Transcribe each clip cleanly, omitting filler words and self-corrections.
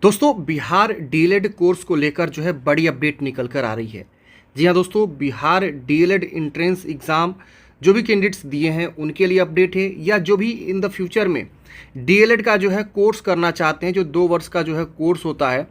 दोस्तों Bihar DElEd course को लेकर जो है बड़ी अपडेट निकल कर आ रही है। जी हाँ दोस्तों, बिहार डीएलएड एंट्रेंस एग्ज़ाम जो भी कैंडिडेट्स दिए हैं उनके लिए अपडेट है, या जो भी इन द फ्यूचर में डीएलएड का जो है कोर्स करना चाहते हैं, जो 2 वर्ष का जो है कोर्स होता है,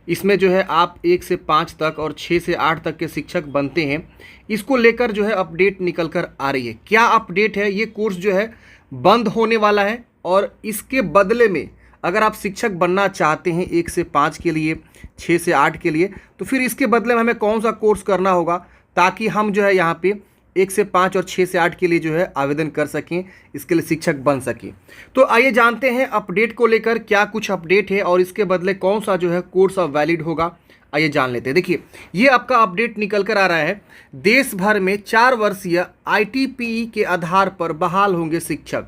इसमें जो है आप 1 से 5 तक और 6 से 8 तक के शिक्षक बनते हैं। इसको लेकर जो है अपडेट निकल कर आ रही है। क्या अपडेट है? ये कोर्स जो है बंद होने वाला है और इसके बदले में अगर आप शिक्षक बनना चाहते हैं 1 से 5 के लिए, 6 से 8 के लिए, तो फिर इसके बदले में हमें कौन सा कोर्स करना होगा ताकि हम जो है यहाँ पे 1 से 5 और 6 से 8 के लिए जो है आवेदन कर सकें, इसके लिए शिक्षक बन सकें। तो आइए जानते हैं अपडेट को लेकर क्या कुछ अपडेट है और इसके बदले कौन सा जो है कोर्स अब वैलिड होगा। आइए जान लेते हैं। देखिए, ये आपका अपडेट निकल कर आ रहा है। देश भर में 4 वर्षीय ITPE के आधार पर बहाल होंगे शिक्षक।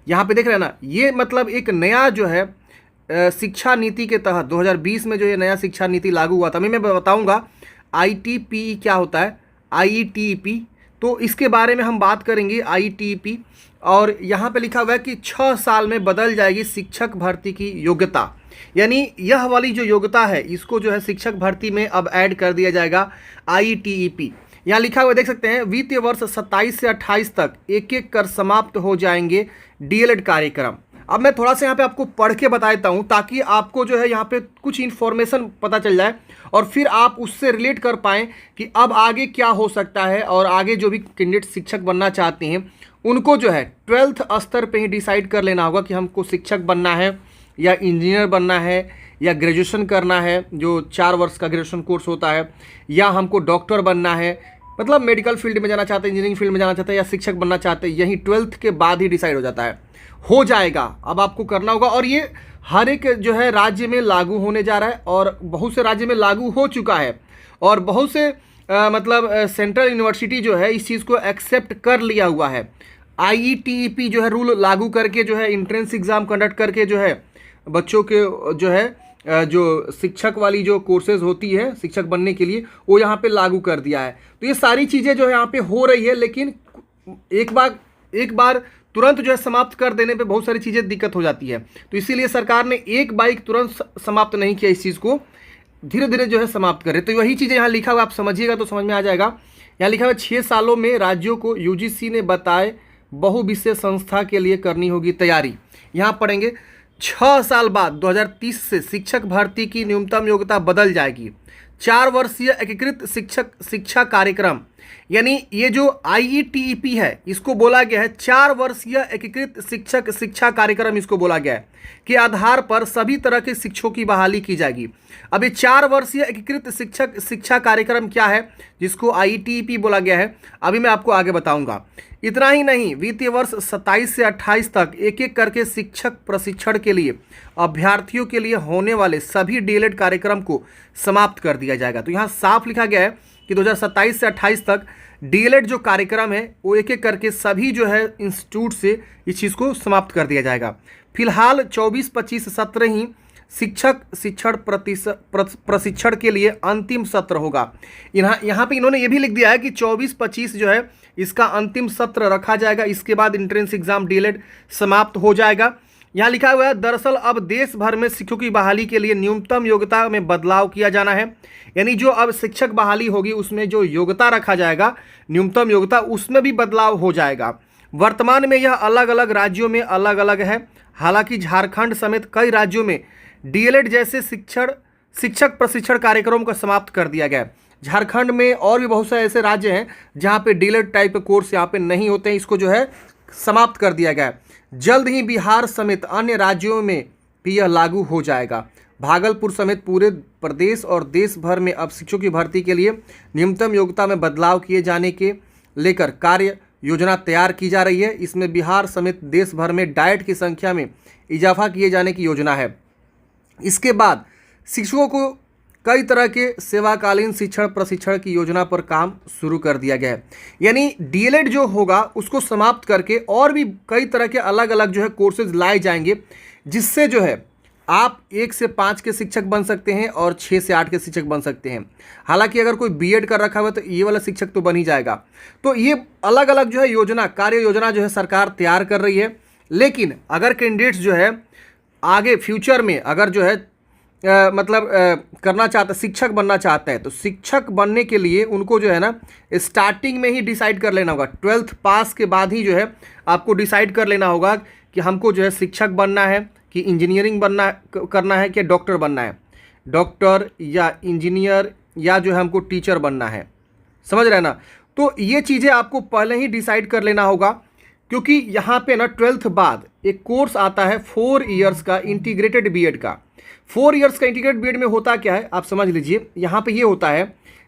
यहाँ पे देख रहे हैं ना, ये मतलब एक नया जो है शिक्षा नीति के तहत 2020 में जो ये नया शिक्षा नीति लागू हुआ था। मैं बताऊंगा ITPE क्या होता है, IETP, तो इसके बारे में हम बात करेंगे IETP। और यहाँ पे लिखा हुआ है कि 6 साल में बदल जाएगी शिक्षक भर्ती की योग्यता, यानी यह वाली जो योग्यता है इसको जो है शिक्षक भर्ती में अब ऐड कर दिया जाएगा IETP। यहाँ लिखा हुआ देख सकते हैं, वित्तीय वर्ष 27 से 28 तक एक एक कर समाप्त हो जाएंगे डीएलएड कार्यक्रम। अब मैं थोड़ा सा यहाँ पे आपको पढ़ के बता देता हूँ ताकि आपको जो है यहाँ पे कुछ इन्फॉर्मेशन पता चल जाए और फिर आप उससे रिलेट कर पाएँ कि अब आगे क्या हो सकता है। और आगे जो भी कैंडिडेट शिक्षक बनना चाहते हैं उनको जो है 12th स्तर पे ही डिसाइड कर लेना होगा कि हमको शिक्षक बनना है या इंजीनियर बनना है या ग्रेजुएशन करना है, जो 4 वर्ष का ग्रेजुएशन कोर्स होता है, या हमको डॉक्टर बनना है, मतलब मेडिकल फील्ड में जाना चाहते हैं, इंजीनियरिंग फील्ड में जाना चाहते हैं या शिक्षक बनना चाहते हैं। यही 12th के बाद ही डिसाइड हो जाता है, हो जाएगा। अब आपको करना होगा और ये हर एक जो है राज्य में लागू होने जा रहा है और बहुत से राज्य में लागू हो चुका है और बहुत से मतलब सेंट्रल यूनिवर्सिटी जो है इस चीज़ को एक्सेप्ट कर लिया हुआ है। IETP जो है रूल लागू करके जो है एंट्रेंस एग्ज़ाम कंडक्ट करके जो है बच्चों के जो है जो शिक्षक वाली जो कोर्सेज होती है शिक्षक बनने के लिए, वो यहाँ पे लागू कर दिया है। तो ये सारी चीज़ें जो है यहाँ पे हो रही है, लेकिन एक बार तुरंत जो है समाप्त कर देने पे बहुत सारी चीज़ें दिक्कत हो जाती है। तो इसीलिए सरकार ने एक बाइक तुरंत समाप्त नहीं किया, इस चीज़ को धीरे धीरे जो है समाप्त करे। तो वही चीज़ें यहाँ लिखा हुआ, आप समझिएगा तो समझ में आ जाएगा। यहाँ लिखा हुआ 6 सालों में राज्यों को UGC ने बताए बहुविषय संस्था के लिए करनी होगी तैयारी। यहाँ पढ़ेंगे 6 साल बाद 2030 से शिक्षक भर्ती की न्यूनतम योग्यता बदल जाएगी। 4 वर्षीय एकीकृत शिक्षा कार्यक्रम, यानी ये जो IETP है इसको बोला गया है 4 वर्षीय एकीकृत शिक्षा कार्यक्रम, इसको बोला गया है के आधार पर सभी तरह के शिक्षकों की बहाली की जाएगी। अब ये 4 वर्षीय एकीकृत शिक्षा कार्यक्रम क्या है जिसको IETP बोला गया है, अभी मैं आपको आगे बताऊंगा। इतना ही नहीं, वित्तीय वर्ष 27 से 28 तक एक एक करके शिक्षक प्रशिक्षण के लिए अभ्यर्थियों के लिए होने वाले सभी डीएलएड कार्यक्रम को समाप्त कर दिया जाएगा। तो यहाँ साफ लिखा गया है कि 2027 से 28 तक डीएलएड जो कार्यक्रम है वो एक एक करके सभी जो है इंस्टीट्यूट से इस चीज़ को समाप्त कर दिया जाएगा। फिलहाल 24-25 सत्र ही शिक्षक प्रशिक्षण के लिए अंतिम सत्र होगा। यहाँ पे इन्होंने ये भी लिख दिया है कि 24-25 जो है इसका अंतिम सत्र रखा जाएगा, इसके बाद एंट्रेंस एग्जाम डीएलएड समाप्त हो जाएगा। यहाँ लिखा हुआ है, दरअसल अब देश भर में शिक्षकों की बहाली के लिए न्यूनतम योग्यता में बदलाव किया जाना है, यानी जो अब शिक्षक बहाली होगी उसमें जो योग्यता रखा जाएगा, न्यूनतम योग्यता, उसमें भी बदलाव हो जाएगा। वर्तमान में यह अलग अलग राज्यों में अलग अलग है। हालांकि झारखंड समेत कई राज्यों में डीएलएड जैसे शिक्षक प्रशिक्षण कार्यक्रमों को समाप्त कर दिया गया है। झारखंड में और भी बहुत सारे ऐसे राज्य हैं जहाँ पे डीएलएड टाइप के कोर्स यहाँ पे नहीं होते हैं, इसको जो है समाप्त कर दिया गया है। जल्द ही बिहार समेत अन्य राज्यों में भी यह लागू हो जाएगा। भागलपुर समेत पूरे प्रदेश और देश भर में अब शिक्षकों की भर्ती के लिए न्यूनतम योग्यता में बदलाव किए जाने के लेकर कार्य योजना तैयार की जा रही है। इसमें बिहार समेत देश भर में डाइट की संख्या में इजाफा किए जाने की योजना है। इसके बाद शिक्षकों को कई तरह के सेवाकालीन शिक्षण प्रशिक्षण की योजना पर काम शुरू कर दिया गया है। यानी डीएलएड जो होगा उसको समाप्त करके और भी कई तरह के अलग अलग जो है कोर्सेज लाए जाएंगे, जिससे जो है आप 1 से 5 के शिक्षक बन सकते हैं और 6 से 8 के शिक्षक बन सकते हैं। हालांकि अगर कोई बीएड कर रखा हुआ है तो ये वाला शिक्षक तो बन ही जाएगा। तो ये अलग अलग जो है योजना, कार्य योजना जो है सरकार तैयार कर रही है। लेकिन अगर कैंडिडेट्स जो है आगे फ्यूचर में अगर जो है करना चाहता है, शिक्षक बनना चाहता है, तो शिक्षक बनने के लिए उनको जो है ना स्टार्टिंग में ही डिसाइड कर लेना होगा, 12th पास के बाद ही जो है आपको डिसाइड कर लेना होगा कि हमको जो है शिक्षक बनना है कि इंजीनियरिंग करना है कि डॉक्टर बनना है, डॉक्टर या इंजीनियर या जो है हमको टीचर बनना है। समझ रहे हैं ना? तो ये चीज़ें आपको पहले ही डिसाइड कर लेना होगा, क्योंकि यहाँ पे ना 12th बाद एक कोर्स आता है 4 इयर्स का इंटीग्रेटेड बीएड का। 4 इयर्स का इंटीग्रेटेड बीएड में होता क्या है आप समझ लीजिए। यहाँ पे ये होता है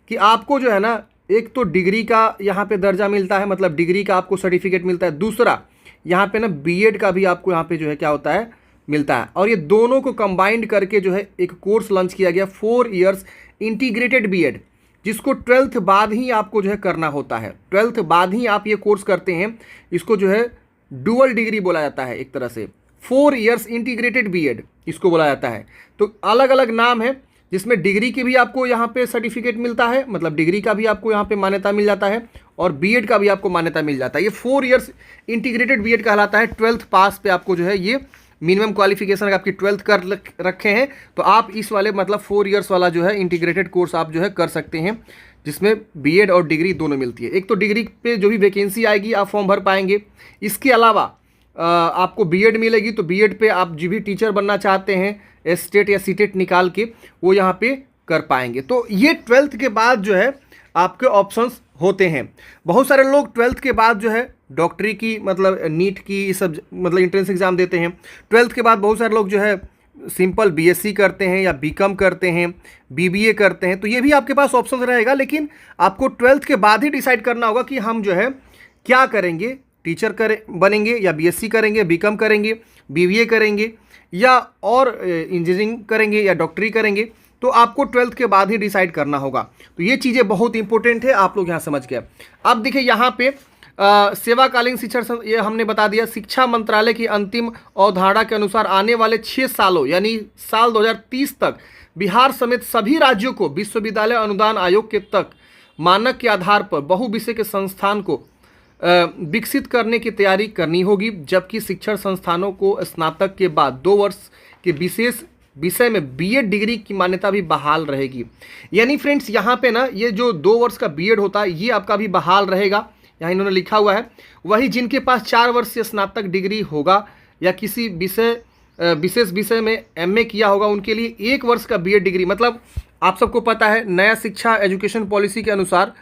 कि आपको जो है ना एक तो डिग्री का यहाँ पे दर्जा मिलता है, मतलब डिग्री का आपको सर्टिफिकेट मिलता है, दूसरा यहाँ पे ना बीएड का भी आपको यहाँ पे जो है क्या होता है मिलता है, और ये दोनों को कंबाइंड करके जो है एक कोर्स लॉन्च किया गया 4 इयर्स इंटीग्रेटेड बीएड, जिसको 12th बाद ही आपको जो है करना होता है। 12th बाद ही आप ये कोर्स करते हैं, इसको जो है डुअल डिग्री बोला जाता है एक तरह से, 4 इयर्स इंटीग्रेटेड बीएड इसको बोला जाता है। तो अलग अलग नाम है, जिसमें डिग्री की भी आपको यहाँ पे सर्टिफिकेट मिलता है, मतलब डिग्री का भी आपको यहाँ पे मान्यता मिल जाता है, और बीएड का भी आपको मान्यता मिल जाता है। ये 4 इयर्स इंटीग्रेटेड बीएड कहलाता है। 12th पास पे आपको जो है ये मिनिमम क्वालिफिकेशन आपकी 12th कर रखे हैं, तो आप इस वाले मतलब 4 इयर्स वाला जो है इंटीग्रेटेड कोर्स आप जो है कर सकते हैं, जिसमें बीएड और डिग्री दोनों मिलती है। एक तो डिग्री पे जो भी वैकेंसी आएगी आप फॉर्म भर पाएंगे, इसके अलावा आपको बीएड मिलेगी, तो बीएड पे आप जो भी टीचर बनना चाहते हैं स्टेट या सीटेट निकाल के वो यहाँ पे कर पाएंगे। तो ये 12th के बाद जो है आपके ऑप्शंस होते हैं। बहुत सारे लोग 12th के बाद जो है डॉक्टरी की मतलब नीट की सब मतलब एंट्रेंस एग्ज़ाम देते हैं। 12th के बाद बहुत सारे लोग जो है सिंपल बीएससी करते हैं या बीकॉम करते हैं, बीबीए करते हैं, तो ये भी आपके पास ऑप्शन रहेगा। लेकिन आपको 12th के बाद ही डिसाइड करना होगा कि हम जो है क्या करेंगे, टीचर बनेंगे या बीएससी करेंगे, बीकॉम करेंगे, बीबीए करेंगे या और इंजीनियरिंग करेंगे या डॉक्टरी करेंगे। तो आपको 12th के बाद ही डिसाइड करना होगा। तो ये चीज़ें बहुत इंपॉर्टेंट है, आप लोग यहाँ समझ गए। अब देखिए यहाँ पे सेवाकालीन शिक्षण ये हमने बता दिया। शिक्षा मंत्रालय की अंतिम अवधारणा के अनुसार आने वाले 6 सालों यानी साल 2030 तक बिहार समेत सभी राज्यों को विश्वविद्यालय अनुदान आयोग के तक मानक के आधार पर बहुविषय के संस्थान को विकसित करने की तैयारी करनी होगी, जबकि शिक्षण संस्थानों को स्नातक के बाद 2 वर्ष के विशेष विषय में बीएड डिग्री की मान्यता भी बहाल रहेगी। यानी फ्रेंड्स यहाँ पे ना ये जो 2 वर्ष का बीएड होता है ये आपका भी बहाल रहेगा। यहाँ इन्होंने लिखा हुआ है, वही जिनके पास 4 वर्ष से स्नातक डिग्री होगा या किसी विशेष विषय में एमए किया होगा उनके लिए 1 वर्ष का बीएड डिग्री। मतलब आप सबको पता है नया शिक्षा एजुकेशन पॉलिसी के अनुसार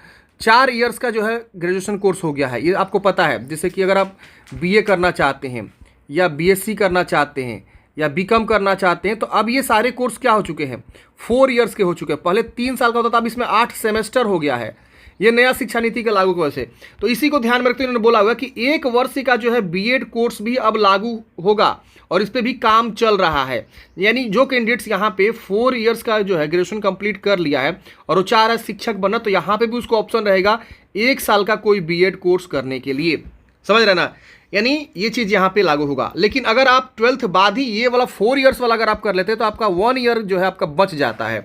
4 इयर्स का जो है ग्रेजुएशन कोर्स हो गया है, ये आपको पता है। जैसे कि अगर आप बीए करना चाहते हैं या बीएससी करना चाहते हैं या बीकॉम करना चाहते हैं, तो अब ये सारे कोर्स क्या हो चुके हैं 4 इयर्स के हो चुके हैं। पहले 3 साल का होता था, अब इसमें 8 सेमेस्टर हो गया है, ये नया शिक्षा नीति का लागू की वजह से। तो इसी को ध्यान में रखते हुए उन्होंने बोला हुआ कि 1 वर्ष का जो है बीएड कोर्स भी अब लागू होगा और इस पर भी काम चल रहा है। यानी जो कैंडिडेट्स यहाँ पे 4 इयर्स का जो है ग्रेजुएशन कंप्लीट कर लिया है और वो चाह रहा है शिक्षक बनना, तो यहाँ पे भी उसको ऑप्शन रहेगा 1 साल का कोई बीएड कोर्स करने के लिए। समझ रहे ना? यानी ये चीज़ यहाँ पे लागू होगा। लेकिन अगर आप 12th बाद ही ये वाला 4 इयर्स वाला अगर आप कर लेते हैं तो आपका 1 ईयर जो है आपका बच जाता है।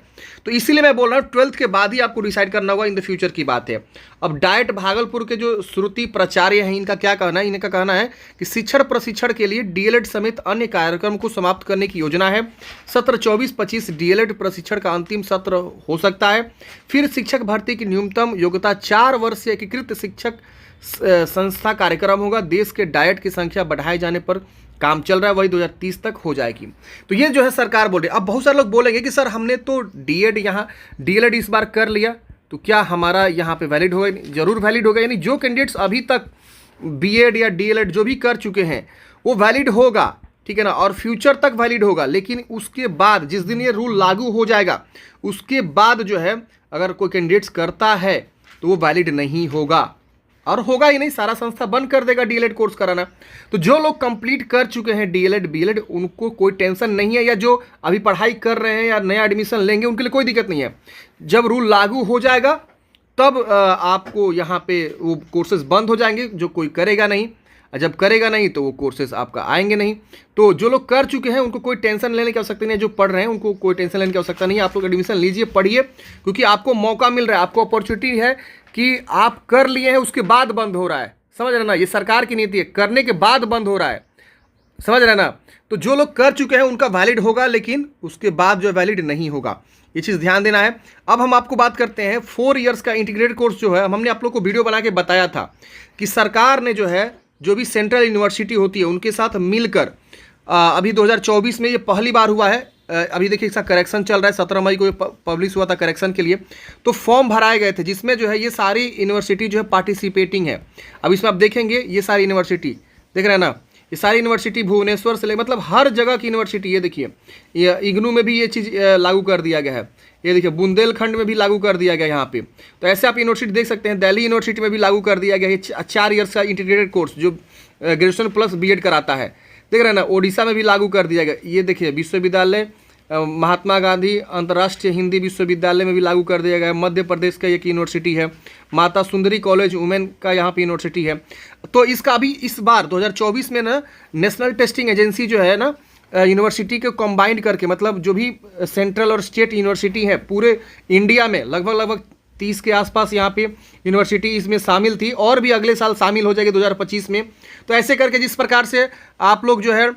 तो इसीलिए मैं बोल रहा हूँ 12th के बाद ही आपको डिसाइड करना होगा, इन द फ्यूचर की बात है। अब डाइट भागलपुर के जो श्रुति प्राचार्य हैं, इनका क्या कहना है? इनका कहना है कि शिक्षण प्रशिक्षण के लिए डीएलएड समेत अन्य कार्यक्रम को समाप्त करने की योजना है। सत्र 24-25 डीएलएड प्रशिक्षण का अंतिम सत्र हो सकता है। फिर शिक्षक भर्ती की न्यूनतम योग्यता 4 वर्ष से एकीकृत शिक्षक संस्था कार्यक्रम होगा। देश के डाइट की संख्या बढ़ाए जाने पर काम चल रहा है, वही 2030 तक हो जाएगी। तो ये जो है सरकार बोल रही है। अब बहुत सारे लोग बोलेंगे कि सर हमने तो डीएलएड इस बार कर लिया, तो क्या हमारा यहाँ पे वैलिड होगा? जरूर वैलिड होगा। यानी जो कैंडिडेट्स अभी तक बीएड या डीएलएड जो भी कर चुके हैं वो वैलिड होगा, ठीक है ना, और फ्यूचर तक वैलिड होगा। लेकिन उसके बाद जिस दिन ये रूल लागू हो जाएगा उसके बाद जो है अगर कोई कैंडिडेट्स करता है तो वो वैलिड नहीं होगा, और होगा ही नहीं, सारा संस्था बंद कर देगा डीएलएड कोर्स कराना। तो जो लोग कंप्लीट कर चुके हैं डीएलएड बीएलएड उनको कोई टेंशन नहीं है, या जो अभी पढ़ाई कर रहे हैं या नया एडमिशन लेंगे उनके लिए कोई दिक्कत नहीं है। जब रूल लागू हो जाएगा तब आपको यहाँ पे वो कोर्सेज बंद हो जाएंगे, जो कोई करेगा नहीं, जब करेगा नहीं तो वो कोर्सेज आपका आएंगे नहीं। तो जो लोग कर चुके हैं उनको कोई टेंशन लेने की आवश्यकता नहीं है, जो पढ़ रहे हैं उनको कोई टेंशन लेने की आवश्यकता नहीं है। आप लोग एडमिशन लीजिए, पढ़िए, क्योंकि आपको मौका मिल रहा है, आपको अपॉर्चुनिटी है कि आप कर लिए हैं उसके बाद बंद हो रहा है। समझ रहे ना? ये सरकार की नीति है, करने के बाद बंद हो रहा है। समझ रहे हैं ना। तो जो लोग कर चुके हैं उनका वैलिड होगा, लेकिन उसके बाद जो वैलिड नहीं होगा, ये चीज़ ध्यान देना है। अब हम आपको बात करते हैं 4 इयर्स का इंटीग्रेटेड कोर्स जो है, हमने आप लोग को वीडियो बना के बताया था कि सरकार ने जो है जो भी सेंट्रल यूनिवर्सिटी होती है उनके साथ मिलकर अभी 2024 में ये पहली बार हुआ है। अभी देखिए इसका करेक्शन चल रहा है, 17 मई को ये पब्लिश हुआ था करेक्शन के लिए। तो फॉर्म भराए गए थे जिसमें जो है ये सारी यूनिवर्सिटी जो है पार्टिसिपेटिंग है। अब इसमें आप देखेंगे ये सारी यूनिवर्सिटी देख रहे हैं ना, ये सारी यूनिवर्सिटी भुवनेश्वर से ले मतलब हर जगह की यूनिवर्सिटी। ये देखिए ये इग्नू में भी ये चीज़ लागू कर दिया गया है। ये देखिए बुंदेलखंड में भी लागू कर दिया गया यहाँ पे। तो ऐसे आप यूनिवर्सिटी देख सकते हैं, दिल्ली यूनिवर्सिटी में भी लागू कर दिया गया है 4 इयर्स का इंटीग्रेटेड कोर्स जो ग्रेजुएशन प्लस बीएड कराता है। देख रहे हैं ना, ओडिशा में भी लागू कर दिया गया। ये देखिए विश्वविद्यालय महात्मा गांधी अंतर्राष्ट्रीय हिंदी विश्वविद्यालय में भी लागू कर दिया गया है। मध्य प्रदेश का एक यूनिवर्सिटी है, माता सुंदरी कॉलेज वुमेन का यहाँ पे यूनिवर्सिटी है। तो इसका अभी इस बार 2024 में ना नेशनल टेस्टिंग एजेंसी जो है ना यूनिवर्सिटी को कंबाइंड करके, मतलब जो भी सेंट्रल और स्टेट यूनिवर्सिटी है पूरे इंडिया में लगभग 30 के आसपास यहाँ पे यूनिवर्सिटी इसमें शामिल थी, और भी अगले साल शामिल हो जाएगी 2025 में। तो ऐसे करके जिस प्रकार से आप लोग जो है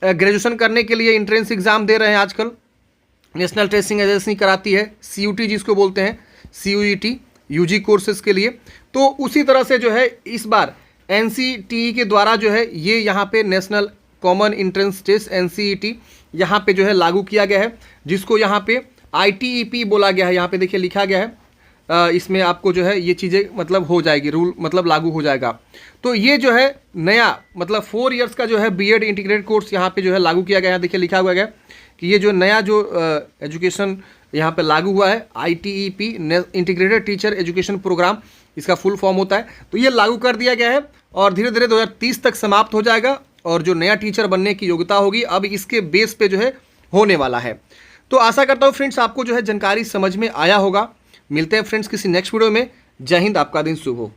ग्रेजुएशन करने के लिए एंट्रेंस एग्ज़ाम दे रहे हैं आजकल, नेशनल टेस्टिंग एजेंसी कराती है CUT जिसको बोलते हैं, CUET UG कोर्सेज के लिए। तो उसी तरह से जो है इस बार NCTE के द्वारा जो है ये यहाँ पे national common entrance test NCET यहाँ पे जो है लागू किया गया है, जिसको यहाँ पे ITEP बोला गया है। यहाँ पे देखिए लिखा गया है, इसमें आपको जो है ये चीज़ें मतलब हो जाएगी, रूल मतलब लागू हो जाएगा। तो ये जो है नया मतलब 4 इयर्स का जो है बीएड इंटीग्रेटेड कोर्स यहाँ पे जो है लागू किया गया है। देखिए लिखा हुआ है कि ये जो नया जो एजुकेशन यहाँ पे लागू हुआ है ITEP integrated teacher education programme, इसका फुल फॉर्म होता है। तो ये लागू कर दिया गया है और धीरे धीरे 2030 तक समाप्त हो जाएगा, और जो नया टीचर बनने की योग्यता होगी अब इसके बेस पे जो है होने वाला है। तो आशा करता हूँ फ्रेंड्स आपको जो है जानकारी समझ में आया होगा। मिलते हैं फ्रेंड्स किसी नेक्स्ट वीडियो में। जय हिंद, आपका दिन शुभ हो।